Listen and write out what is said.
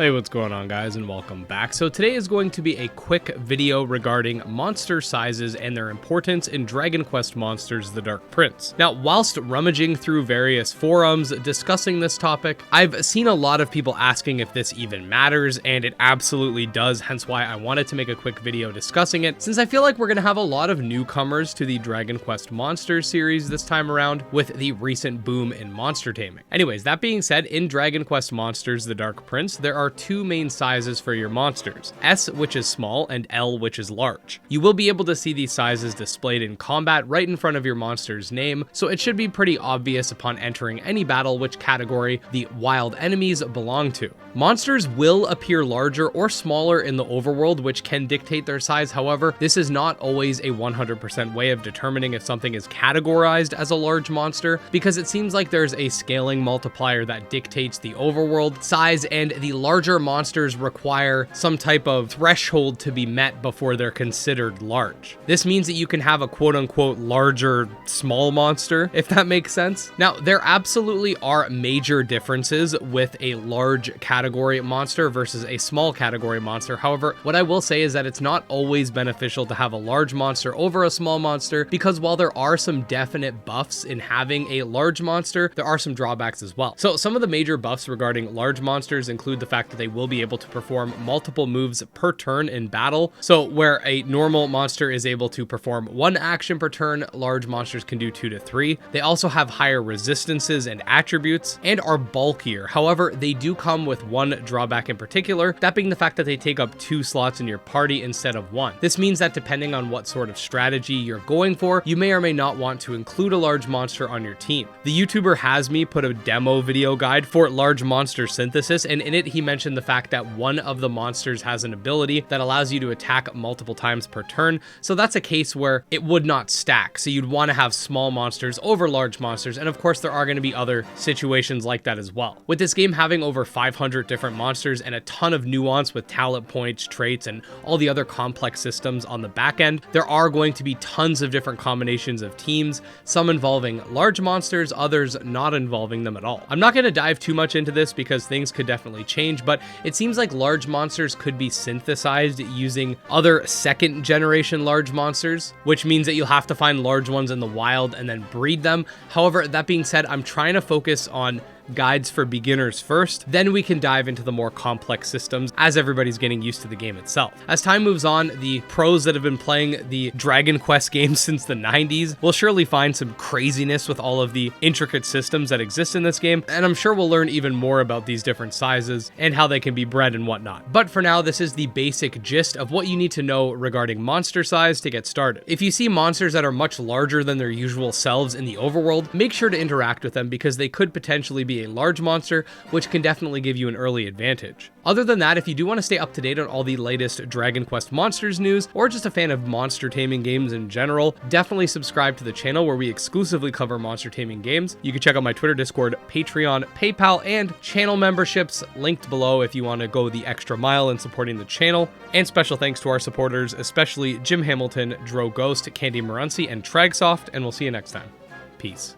Hey, what's going on, guys, and welcome back. So today is going to be a quick video regarding monster sizes and their importance in Dragon Quest Monsters: The Dark Prince. Now, whilst rummaging through various forums discussing this topic, I've seen a lot of people asking if this even matters, and it absolutely does, hence why I wanted to make a quick video discussing it, since I feel like we're going to have a lot of newcomers to the Dragon Quest Monsters series this time around with the recent boom in monster taming. Anyways, that being said, in Dragon Quest Monsters: The Dark Prince, there are two main sizes for your monsters, S, which is small, and L, which is large. You will be able to see these sizes displayed in combat right in front of your monster's name, so it should be pretty obvious upon entering any battle which category the wild enemies belong to. Monsters will appear larger or smaller in the overworld, which can dictate their size. However, this is not always a 100% way of determining if something is categorized as a large monster, because it seems like there's a scaling multiplier that dictates the overworld size, and the larger monsters require some type of threshold to be met before they're considered large. This means that you can have a quote-unquote larger small monster, if that makes sense. Now, there absolutely are major differences with a large category monster versus a small category monster. However, what I will say is that it's not always beneficial to have a large monster over a small monster, because while there are some definite buffs in having a large monster, there are some drawbacks as well. So some of the major buffs regarding large monsters include the fact that they will be able to perform multiple moves per turn in battle. So where a normal monster is able to perform one action per turn, large monsters can do 2 to 3. They also have higher resistances and attributes and are bulkier. However, they do come with one drawback in particular, that being the fact that they take up 2 slots in your party instead of 1. This means that depending on what sort of strategy you're going for, you may or may not want to include a large monster on your team. The YouTuber Has Me put a demo video guide for large monster synthesis, and in it he mentioned the fact that one of the monsters has an ability that allows you to attack multiple times per turn. So that's a case where it would not stack. So you'd want to have small monsters over large monsters. And of course, there are going to be other situations like that as well. With this game having over 500 different monsters and a ton of nuance with talent points, traits, and all the other complex systems on the back end, there are going to be tons of different combinations of teams, some involving large monsters, others not involving them at all. I'm not going to dive too much into this because things could definitely change, but it seems like large monsters could be synthesized using other second generation large monsters, which means that you'll have to find large ones in the wild and then breed them. However, that being said, I'm trying to focus on guides for beginners first, then we can dive into the more complex systems as everybody's getting used to the game itself. As time moves on, the pros that have been playing the Dragon Quest games since the 90s will surely find some craziness with all of the intricate systems that exist in this game, and I'm sure we'll learn even more about these different sizes and how they can be bred and whatnot. But for now, this is the basic gist of what you need to know regarding monster size to get started. If you see monsters that are much larger than their usual selves in the overworld, make sure to interact with them, because they could potentially be a large monster, which can definitely give you an early advantage. Other than that, if you do want to stay up to date on all the latest Dragon Quest Monsters news, or just a fan of monster taming games in general, definitely subscribe to the channel where we exclusively cover monster taming games. You can check out my Twitter, Discord, Patreon, PayPal, and channel memberships linked below if you want to go the extra mile in supporting the channel. And special thanks to our supporters, especially Jim Hamilton, Dro Ghost, Candy Morency, and Tragsoft, and we'll see you next time. Peace.